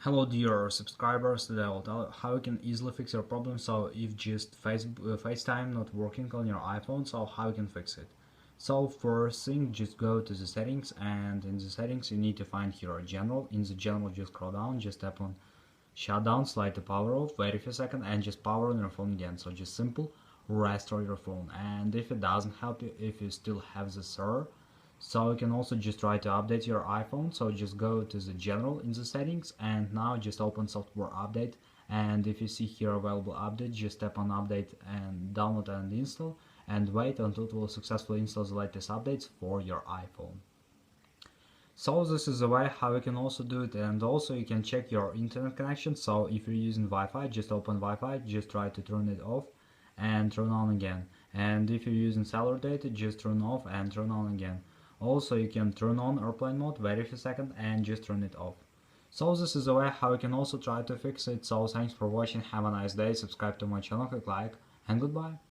Hello dear subscribers, today I'll tell you how you can easily fix your problem. So if just FaceTime not working on your iPhone, so how you can fix it. So first thing, just go to the settings, and in the settings you need to find here general. In the general, just scroll down, just tap on shutdown, slide the power off, wait a few seconds and just power on your phone again. So just simple restore your phone. And if it doesn't help you, if you still have this error, so you can also just try to update your iPhone. So just go to the general in the settings, and now just open software update, and if you see here available update, just tap on update and download and install, and wait until it will successfully install the latest updates for your iPhone. So this is the way how you can also do it. And also you can check your internet connection. So if you're using Wi-Fi, just open Wi-Fi, just try to turn it off and turn on again. And if you're using cellular data, just turn off and turn on again. Also you can turn on airplane mode, wait a few seconds and just turn it off. So this is the way how you can also try to fix it. So thanks for watching, have a nice day, subscribe to my channel, click like, and goodbye.